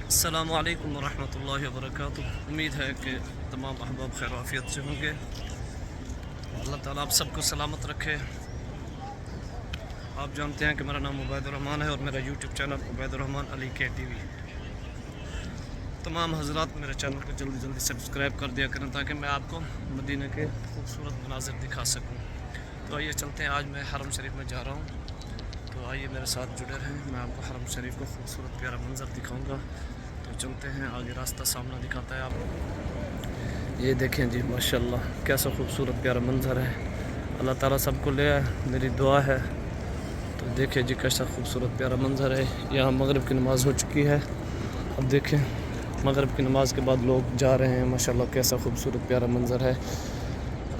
अस्सलामु अलैकुम वरहमतुल्लाहि वबरकातुह। उम्मीद है कि तमाम अहबाब खैर आफियत से होंगे। अल्लाह ताला आप सबको सलामत रखे। आप जानते हैं कि मेरा नाम उबैदुर्रहमान है और मेरा यूट्यूब चैनल उबैदुर्रहमान अली के टीवी। तमाम हजरात मेरे चैनल को जल्दी जल्दी सब्सक्राइब कर दिया करें ताकि मैं आपको मदीना के खूबसूरत मनाजिर दिखा सकूँ। तो आइए चलते हैं, आज मैं हरम शरीफ में जा रहा हूँ। तो आइए मेरे साथ जुड़े रहें, मैं आपको हरम शरीफ को खूबसूरत प्यारा मंजर दिखाऊँगा। तो चलते हैं, आगे रास्ता सामना दिखाता है आप। ये देखें जी, माशाल्लाह कैसा खूबसूरत प्यारा मंजर है। अल्लाह ताला सबको ले आए, मेरी दुआ है। तो देखें जी कैसा खूबसूरत प्यारा मंजर है। यहाँ मगरिब की नमाज़ हो चुकी है। अब देखें मगरिब की नमाज़ के बाद लोग जा रहे हैं। माशाल्लाह कैसा खूबसूरत प्यारा मंजर है।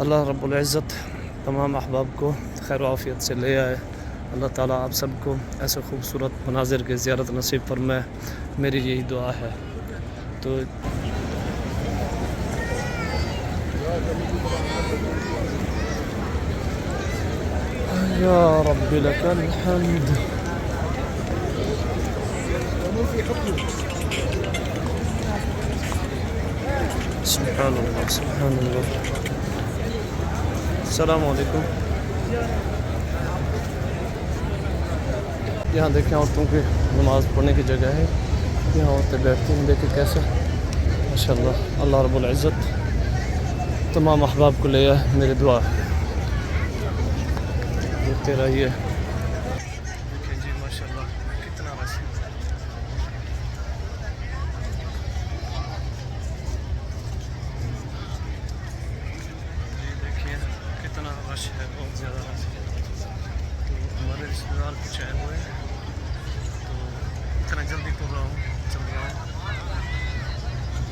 अल्लाह रब्बुल इज़्ज़त तमाम अहबाब को खैर आफियत से ले आए। अल्लाह ताला आप सबको ऐसे खूबसूरत मनाजिर की ज़ियारत नसीब फरमाए, मेरी यही दुआ है। तो या रब्बी लकल हम्द। सुब्हानअल्लाह सुब्हानअल्लाह। अस्सलामु अलैकुम। यहाँ देखें औरतों की नमाज़ पढ़ने की जगह है। यहाँ औरतें बैठती हैं, देखें कैसे माशाल्लाह। अल्लाह रब्बुल इज़्ज़त तमाम अहबाब को ले आए, मेरी दुआ देखते रहिए। देखें जी माशाल्लाह कितना रश है। ये देखिए कितना रश है, बहुत ज़्यादा रश है। तो हमारे रिश्तेदार कुछ आए हुए हैं, तो इतना जल्दी चल रहा हूँ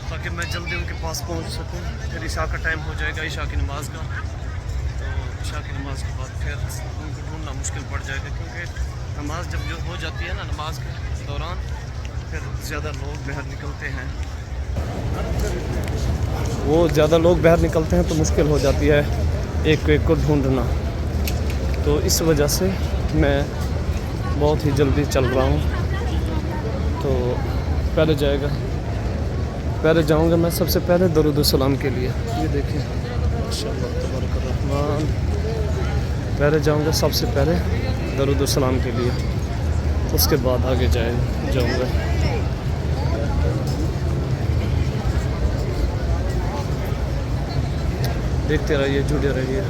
ताकि मैं जल्दी उनके पास पहुँच सकूँ। फिर ईशा का टाइम हो जाएगा, ईशा की नमाज़ का। तो ईशा की नमाज़ के बाद फिर उनको ढूंढना मुश्किल पड़ जाएगा, क्योंकि नमाज़ जब जो हो जाती है ना, नमाज के दौरान फिर ज़्यादा लोग बाहर निकलते हैं। वो ज़्यादा लोग बाहर निकलते हैं तो मुश्किल हो जाती है एक को ढूंढना। तो इस वजह से मैं बहुत ही जल्दी चल रहा हूँ। तो पहले जाऊँगा मैं सबसे पहले दरूद सलाम के लिए। ये देखिए माशाअल्लाह तबारक रहमान। पहले जाऊँगा सबसे पहले दरूद सलाम के लिए, उसके बाद आगे जाऊँगा। देखते रहिए, जुड़े रहिए।